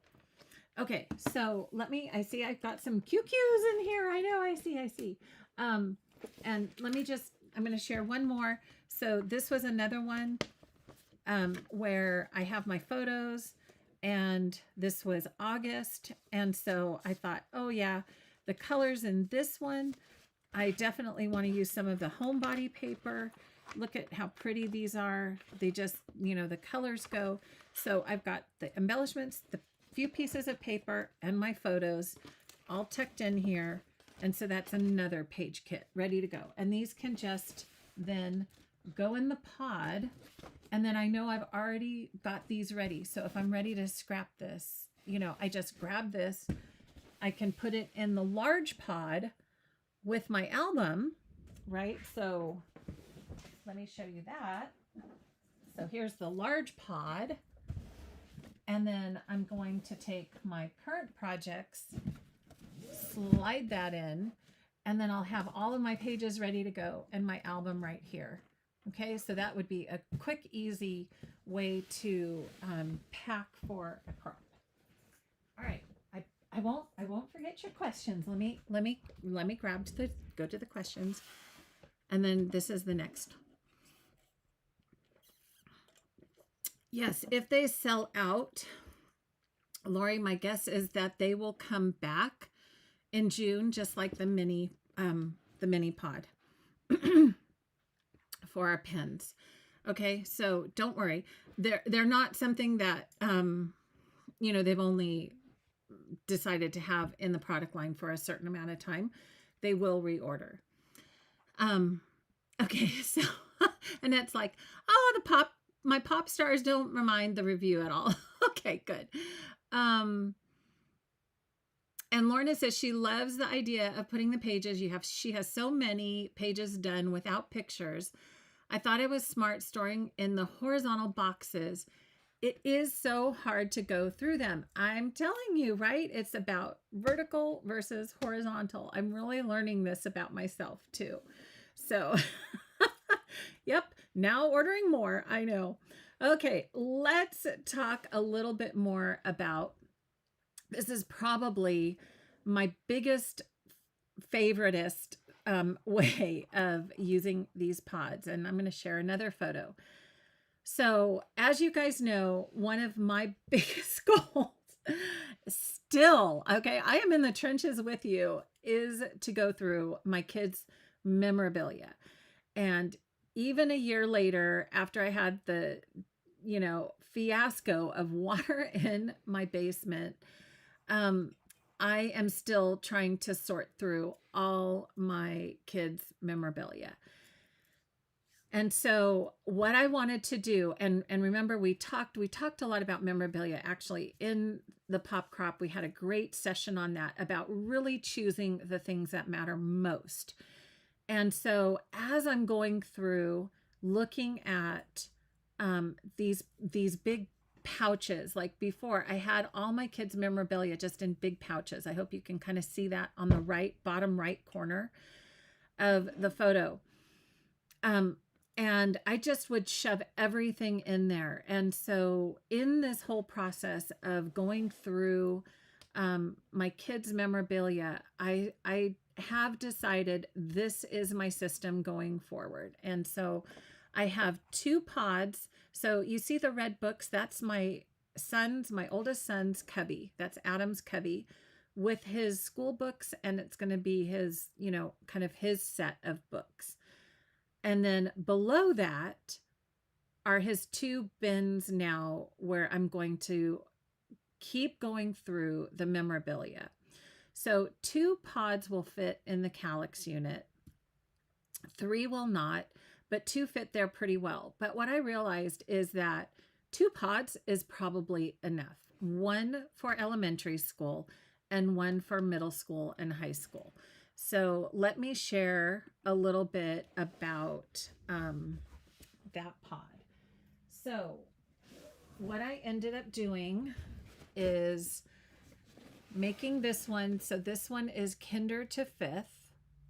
Okay, so I see I've got some QQs in here. I know, I see. And let me I'm going to share one more. So this was another one where I have my photos, and this was August. And so I thought, oh yeah, the colors in this one, I definitely want to use some of the homebody paper. Look at how pretty these are. They just, you know, the colors go. So I've got the embellishments, the few pieces of paper, and my photos all tucked in here. And so that's another page kit ready to go. And these can just then go in the pod. And then I know I've already got these ready. So if I'm ready to scrap this, you know, I just grab this. I can put it in the large pod with my album, right? So let me show you that. So here's the large pod. And then I'm going to take my current projects, slide that in, and then I'll have all of my pages ready to go and my album right here. Okay, so that would be a quick, easy way to pack for a crop. All right, I won't forget your questions. Let me go to the questions, and then this is the next. Yes, if they sell out, Lori, my guess is that they will come back in June, just like the mini pod for our pens. Okay, so don't worry. They're not something that you know, they've only decided to have in the product line for a certain amount of time. They will reorder. Okay, so Annette's like, oh, my pop stars don't remind the review at all. Okay, good. And Lorna says she loves the idea of putting the pages she has so many pages done without pictures. I thought it was smart storing in the horizontal boxes. It is so hard to go through them. I'm telling you, right? It's about vertical versus horizontal. I'm really learning this about myself too. So, yep, now ordering more, I know. Okay, let's talk a little bit more about, this is probably my biggest, favoritist way of using these pods. And I'm going to share another photo. So as you guys know, one of my biggest goals still, okay, I am in the trenches with you, is to go through my kids' memorabilia. And even a year later, after I had the, you know, fiasco of water in my basement, I am still trying to sort through all my kids' memorabilia. And so what I wanted to do, and remember we talked a lot about memorabilia actually in the Pop Crop. We had a great session on that, about really choosing the things that matter most. And so as I'm going through looking at these big pouches, like before I had all my kids' memorabilia just in big pouches. I hope you can kind of see that on the bottom right corner of the photo. And I just would shove everything in there. And so in this whole process of going through my kids' memorabilia, I have decided this is my system going forward. And so I have 2 pods. So you see the red books, that's my oldest son's cubby. That's Adam's cubby with his school books, and it's going to be his, kind of his set of books. And then below that are his 2 bins now where I'm going to keep going through the memorabilia. So 2 pods will fit in the calyx unit. 3 will not, but 2 fit there pretty well. But what I realized is that 2 pods is probably enough. 1 for elementary school and 1 for middle school and high school. So let me share a little bit about that pod. So what I ended up doing is making this one. So this one is kinder to 5th.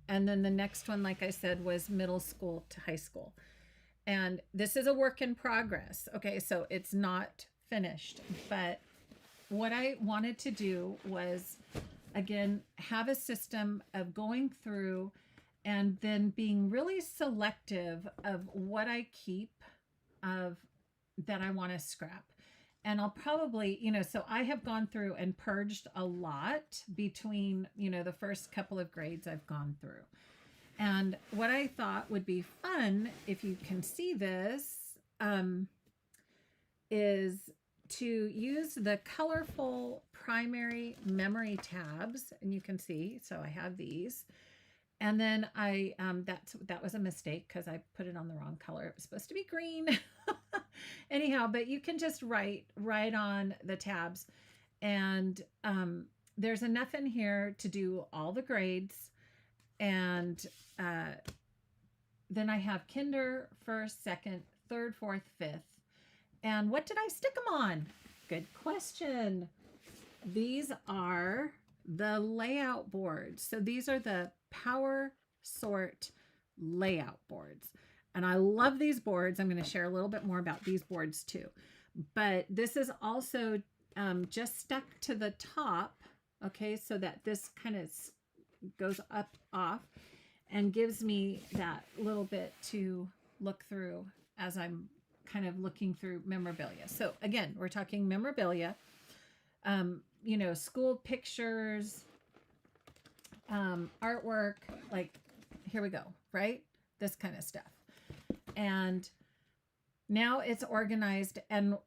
And then the next one, like I said, was middle school to high school. And this is a work in progress. Okay, so it's not finished. But what I wanted to do was, again, have a system of going through and then being really selective of what I keep of that I want to scrap. And I'll probably, so I have gone through and purged a lot between, the first couple of grades I've gone through. And what I thought would be fun, if you can see this, is to use the colorful primary memory tabs. And you can see, so I have these. And then that was a mistake because I put it on the wrong color. It was supposed to be green. Anyhow, but you can just write on the tabs. And there's enough in here to do all the grades. And then I have kinder, 1st, 2nd, 3rd, 4th, 5th. And what did I stick them on? Good question. These are the layout boards. So these are the Power Sort layout boards. And I love these boards. I'm going to share a little bit more about these boards too. But this is also just stuck to the top, okay, so that this kind of goes up off and gives me that little bit to look through as I'm kind of looking through memorabilia. So again, we're talking memorabilia, school pictures, artwork, like here we go, right? This kind of stuff. And now it's organized, and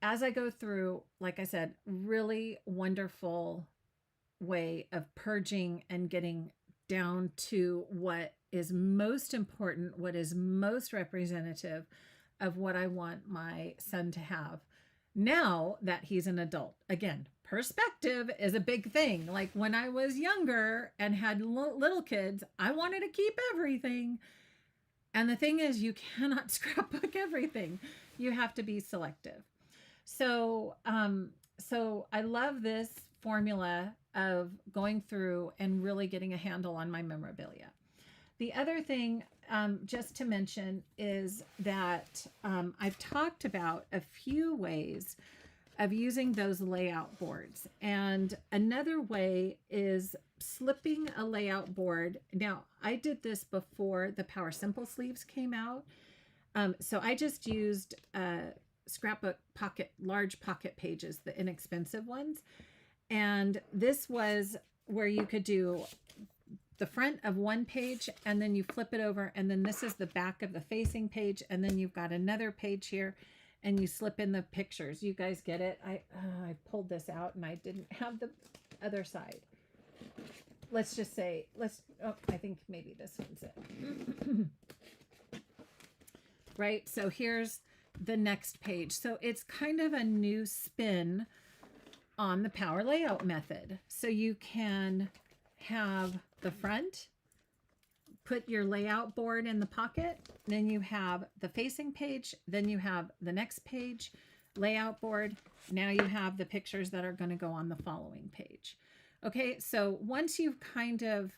as I go through, like I said, really wonderful way of purging and getting down to what is most important, what is most representative of what I want my son to have now that he's an adult. Again, perspective is a big thing. Like when I was younger and had little kids, I wanted to keep everything. And the thing is, you cannot scrapbook everything. You have to be selective. So I love this formula of going through and really getting a handle on my memorabilia. The other thing, just to mention, is that I've talked about a few ways of using those layout boards. And another way is slipping a layout board. Now, I did this before the Power Simple sleeves came out. So I just used scrapbook large pocket pages, the inexpensive ones. And this was where you could do the front of one page and then you flip it over, and then this is the back of the facing page, and then you've got another page here and you slip in the pictures. You guys get it? I pulled this out and I didn't have the other side. Let's just say, I think maybe this one's it. Right, so here's the next page. So it's kind of a new spin on the Power Layout method. So you can have the front, put your layout board in the pocket, then you have the facing page, then you have the next page, layout board. Now you have the pictures that are going to go on the following page. Okay, so once you've kind of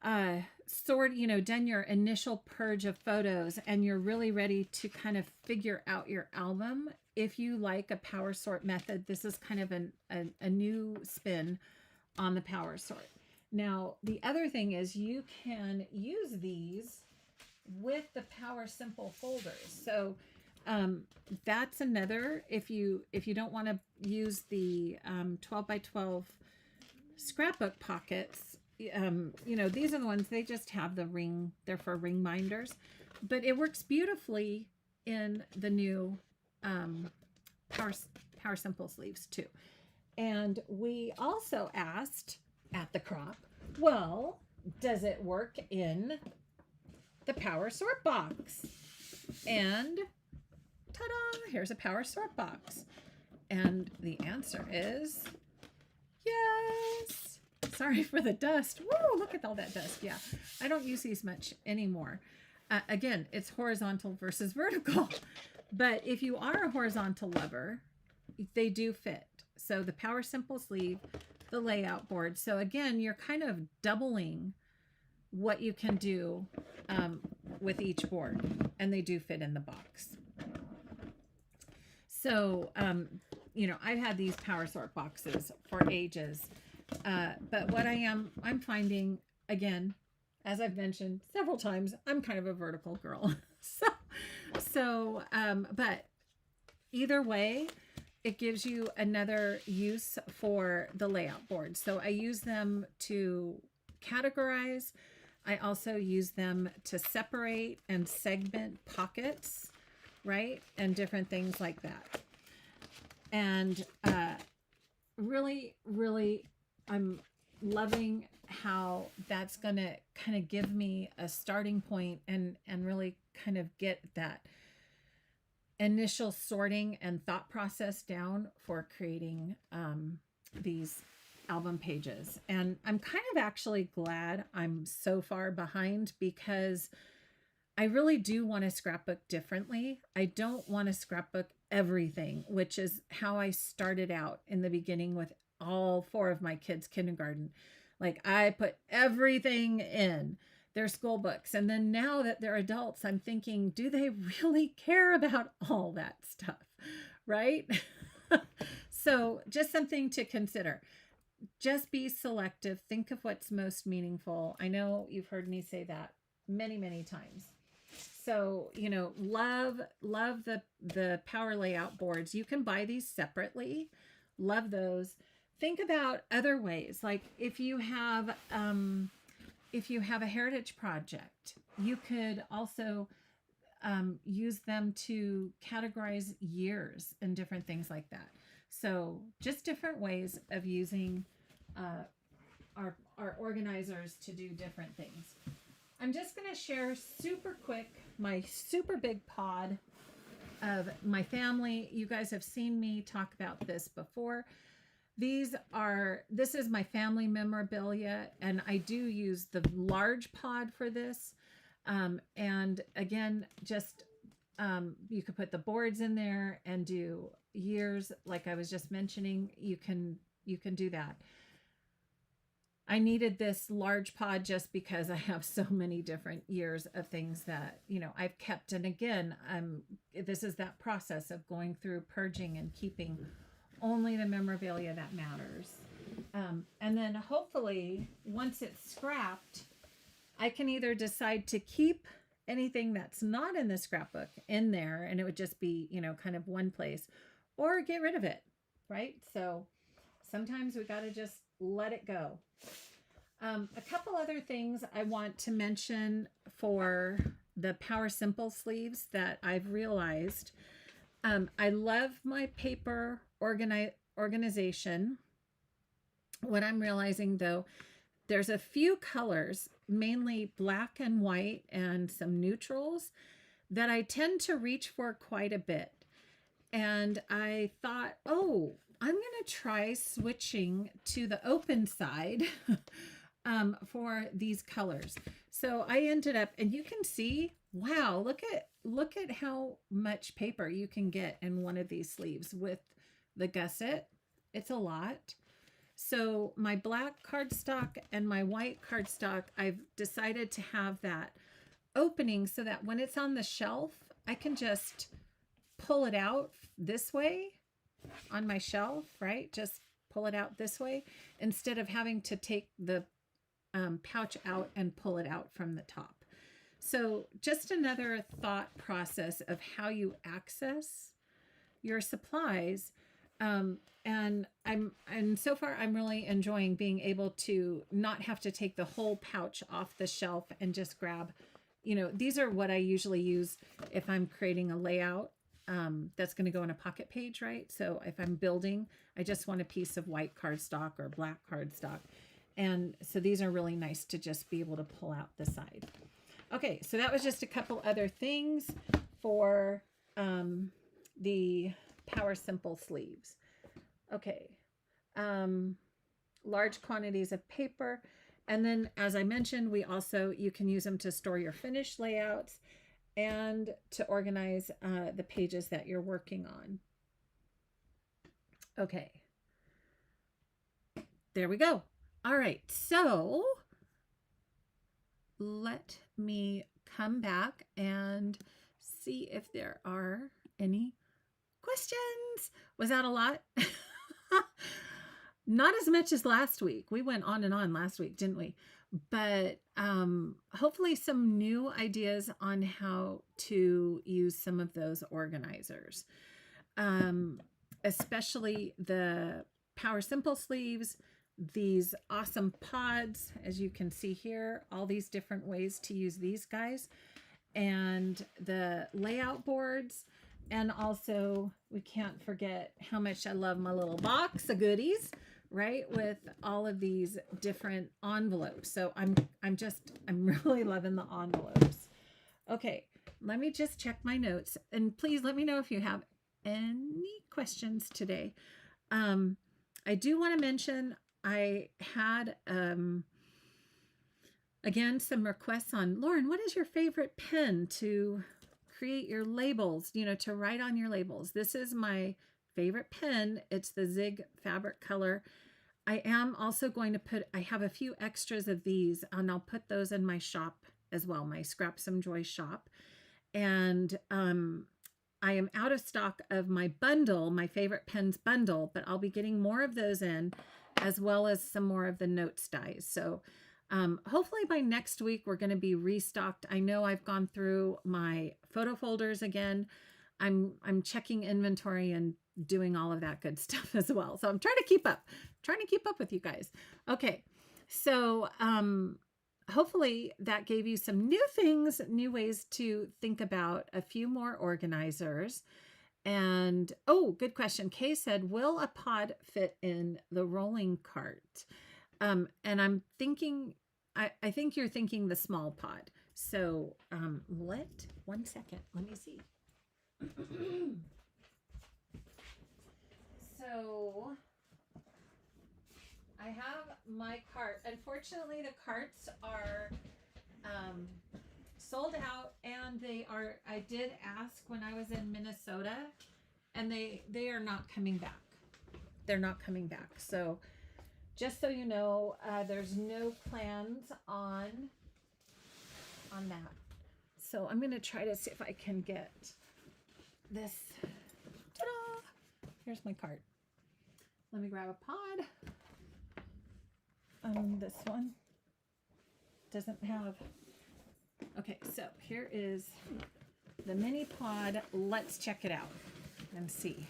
done your initial purge of photos and you're really ready to kind of figure out your album, if you like a Power Sort method, this is kind of a new spin on the Power Sort. Now, the other thing is you can use these with the Power Simple folders. So that's another, if you don't want to use the 12 by 12 scrapbook pockets, you know, these are the ones, they just have the ring, they're for ring binders, but it works beautifully in the new Power Simple sleeves too. And we also asked at the crop, well, does it work in the Power Sort box? And ta-da, here's a Power Sort box. And the answer is yes. Sorry for the dust. Woo, look at all that dust. Yeah, I don't use these much anymore. Again, it's horizontal versus vertical. But if you are a horizontal lover, they do fit. So the Power Simple sleeve, the layout board. So again, you're kind of doubling what you can do with each board, and they do fit in the box. So, you know, I've had these Power Sort boxes for ages, but what I'm finding, again, as I've mentioned several times, I'm kind of a vertical girl. But either way, it gives you another use for the layout board. So I use them to categorize. I also use them to separate and segment pockets, right? And different things like that. And really, really, I'm loving how that's going to kind of give me a starting point and really kind of get that initial sorting and thought process down for creating these album pages. And I'm kind of actually glad I'm so far behind, because I really do want to scrapbook differently. I don't want to scrapbook everything, which is how I started out in the beginning with all 4 of my kids' kindergarten. Like, I put everything in their school books. And then now that they're adults, I'm thinking, do they really care about all that stuff? Right? So just something to consider. Just be selective. Think of what's most meaningful. I know you've heard me say that many, many times. So, you know, love the Power Layout boards. You can buy these separately. Love those. Think about other ways. Like if you have a heritage project, you could also use them to categorize years and different things like that. So just different ways of using our organizers to do different things. I'm just going to share super quick my super big pod of my family. You guys have seen me talk about this before. This is my family memorabilia, and I do use the large pod for this. And again, just you could put the boards in there and do years, like I was just mentioning. You can do that. I needed this large pod just because I have so many different years of things that, you know, I've kept. And again, this is that process of going through purging and keeping only the memorabilia that matters. And then hopefully once it's scrapped, I can either decide to keep anything that's not in the scrapbook in there, and it would just be, you know, kind of one place, or get rid of it, right? So sometimes we got to just let it go. A couple other things I want to mention for the Power Simple sleeves that I've realized. I love my paper organization. What I'm realizing though, there's a few colors, mainly black and white and some neutrals, that I tend to reach for quite a bit. And I thought, oh, I'm going to try switching to the open side for these colors. So I ended up, and you can see, wow, look at how much paper you can get in one of these sleeves with the gusset. It's a lot. So my black cardstock and my white cardstock, I've decided to have that opening so that when it's on the shelf, I can just pull it out this way on my shelf, right? Just pull it out this way instead of having to take the pouch out and pull it out from the top. So just another thought process of how you access your supplies. And so far I'm really enjoying being able to not have to take the whole pouch off the shelf and just grab, these are what I usually use if I'm creating a layout that's going to go in a pocket page, right? So if I'm building, I just want a piece of white cardstock or black cardstock. And so these are really nice to just be able to pull out the side. Okay, so that was just a couple other things for the Power Simple sleeves. Okay, large quantities of paper. And then, as I mentioned, you can use them to store your finished layouts and to organize the pages that you're working on. Okay, there we go. All right, so let me come back and see if there are any questions. Was that a lot? Not as much as last week. We went on and on last week, didn't we? But hopefully some new ideas on how to use some of those organizers, especially the Power Simple sleeves, these awesome pods, as you can see here, all these different ways to use these guys, and the layout boards. And also, we can't forget how much I love my little box of goodies, right? With all of these different envelopes. So I'm really loving the envelopes. Okay, let me just check my notes, and please let me know if you have any questions today. I do want to mention I had again some requests on, Lauren, what is your favorite pen to create your labels, to write on your labels? This is my favorite pen. It's the Zig Fabric Color. I am also going to I have a few extras of these, and I'll put those in my shop as well, my Scrap Some Joy shop. And I am out of stock of my bundle, my favorite pens bundle, but I'll be getting more of those in, as well as some more of the notes dies. So hopefully by next week, we're going to be restocked. I know I've gone through my photo folders again. I'm checking inventory and doing all of that good stuff as well. So I'm trying to keep up with you guys. Okay. So hopefully that gave you some new things, new ways to think about a few more organizers. And, oh, good question. Kay said, will a pod fit in the rolling cart? And I'm thinking, I think you're thinking the small pod. So one second, let me see. So I have my cart. Unfortunately, the carts are sold out, and I did ask when I was in Minnesota, and they are not coming back. They're not coming back. So just so you know, there's no plans on that. So I'm going to try to see if I can get this. Ta-da! Here's my cart. Let me grab a pod. This one doesn't have. Okay, so here is the mini pod. Let's check it out and see.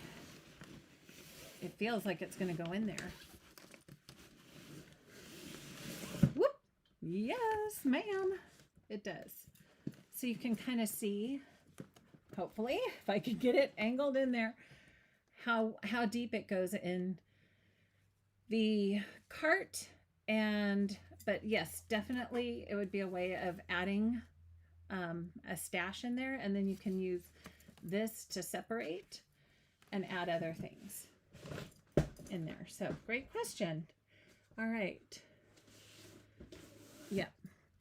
It feels like it's going to go in there. Whoop! Yes, ma'am. It does. So you can kind of see, hopefully, if I can get it angled in there, how deep it goes in the cart. But yes, definitely it would be a way of adding a stash in there, and then you can use this to separate and add other things in there. So great question. All right. Yep.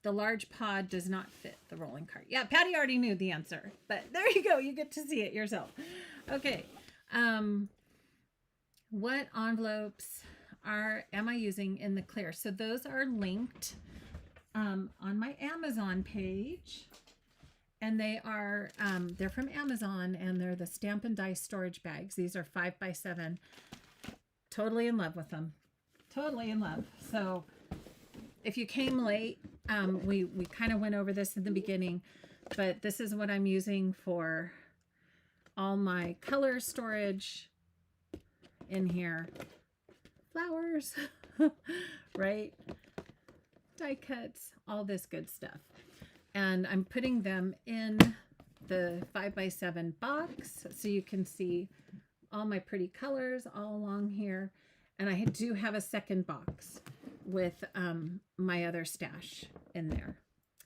The large pod does not fit the rolling cart. Yeah, Patty already knew the answer, but there you go. You get to see it yourself. Okay. What envelopes am I using in the clear? So those are linked on my Amazon page, and they're from Amazon, and they're the Stamp and Die storage bags. These are 5x7. Totally in love with them. Totally in love. So if you came late, We kind of went over this in the beginning, but this is what I'm using for all my color storage in here. Flowers, right? Die cuts, all this good stuff. And I'm putting them in the 5x7 box so you can see all my pretty colors all along here. And I do have a second box with my other stash in there.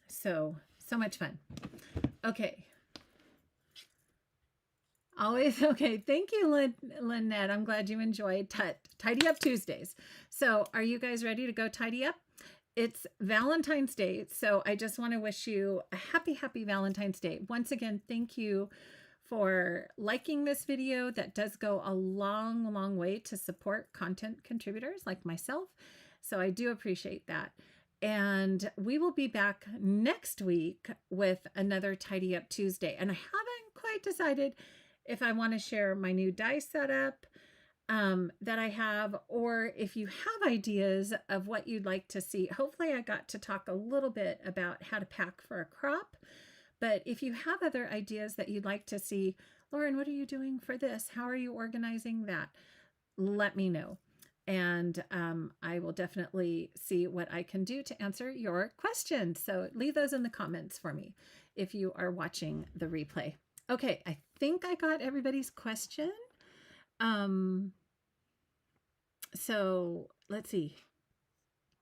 So much fun. Okay. Always okay. Thank you, Lynette. I'm glad you enjoyed Tidy Up Tuesdays. So are you guys ready to go tidy up? It's Valentine's Day, so I just want to wish you a happy Valentine's Day. Once again, thank you for liking this video. That does go a long way to support content contributors like myself. So I do appreciate that. And we will be back next week with another Tidy Up Tuesday. And I haven't quite decided if I want to share my new die setup that I have, or if you have ideas of what you'd like to see. Hopefully I got to talk a little bit about how to pack for a crop, but if you have other ideas that you'd like to see, Lauren, what are you doing for this? How are you organizing that? Let me know. And I will definitely see what I can do to answer your questions. So leave those in the comments for me if you are watching the replay. Okay, I think I got everybody's question. So let's see.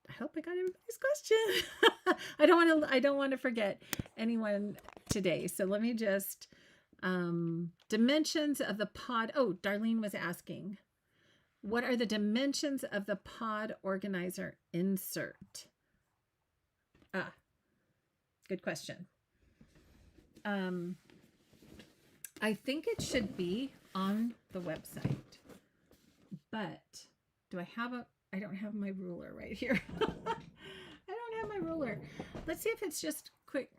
I hope I got everybody's question. I don't want to forget anyone today. So let me just, dimensions of the pod. Oh, Darlene was asking, what are the dimensions of the pod organizer insert? Good question. I think it should be on the website, but I don't have my ruler right here. I don't have my ruler. Let's see if it's just quick,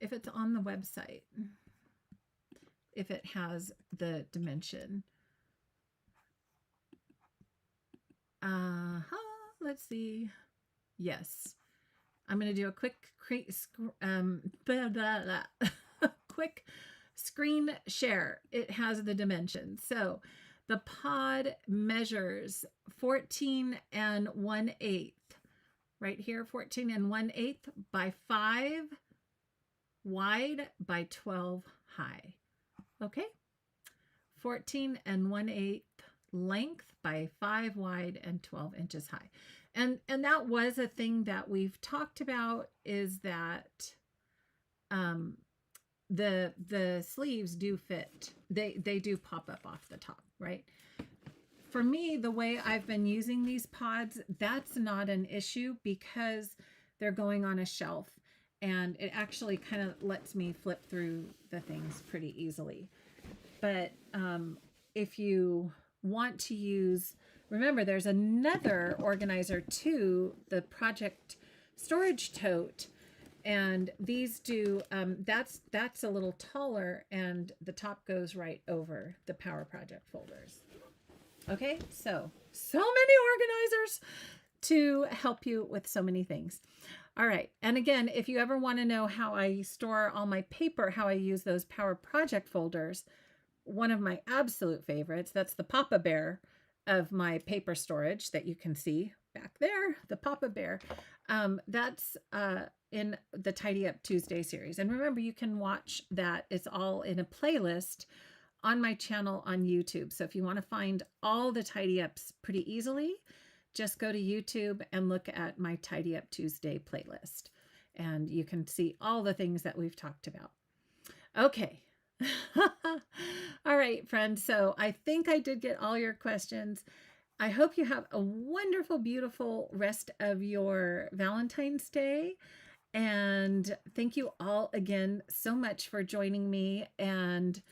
if it's on the website, if it has the dimension. Let's see. Yes. I'm going to do a quick quick screen share. It has the dimensions. So the pod measures 14 1/8. Right here, 14 1/8 by 5 wide by 12 high. Okay? 14 1/8 length by 5 wide and 12 inches high. And that was a thing that we've talked about, is that the sleeves do fit. They do pop up off the top, right? For me, the way I've been using these pods, that's not an issue because they're going on a shelf, and it actually kind of lets me flip through the things pretty easily. But if you want to use, remember there's another organizer too, the Project Storage Tote, and these do, that's a little taller, and the top goes right over the Power Project folders. Okay, so many organizers to help you with so many things. All right, and again, if you ever want to know how I store all my paper, how I use those Power Project folders, one of my absolute favorites, that's the Papa Bear of my paper storage that you can see back there, the Papa Bear. That's in the Tidy Up Tuesday series. And remember, you can watch that. It's all in a playlist on my channel on YouTube. So if you want to find all the Tidy Ups pretty easily, just go to YouTube and look at my Tidy Up Tuesday playlist. And you can see all the things that we've talked about. Okay. All right, friends. So I think I did get all your questions. I hope you have a wonderful, beautiful rest of your Valentine's Day. And thank you all again so much for joining me. And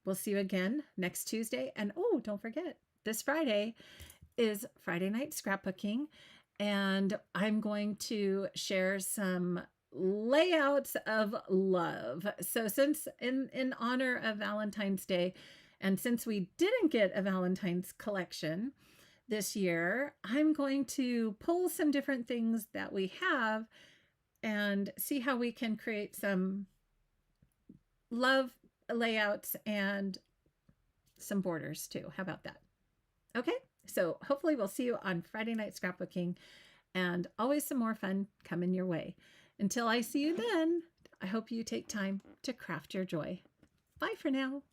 we'll see you again next Tuesday. And oh, don't forget, this Friday is Friday Night Scrapbooking. And I'm going to share some layouts of love. So since in honor of Valentine's Day, and since we didn't get a Valentine's collection this year, I'm going to pull some different things that we have and see how we can create some love layouts and some borders too. How about that? Okay, so hopefully we'll see you on Friday night scrapbooking, and always some more fun coming your way. Until I see you then, I hope you take time to craft your joy. Bye for now.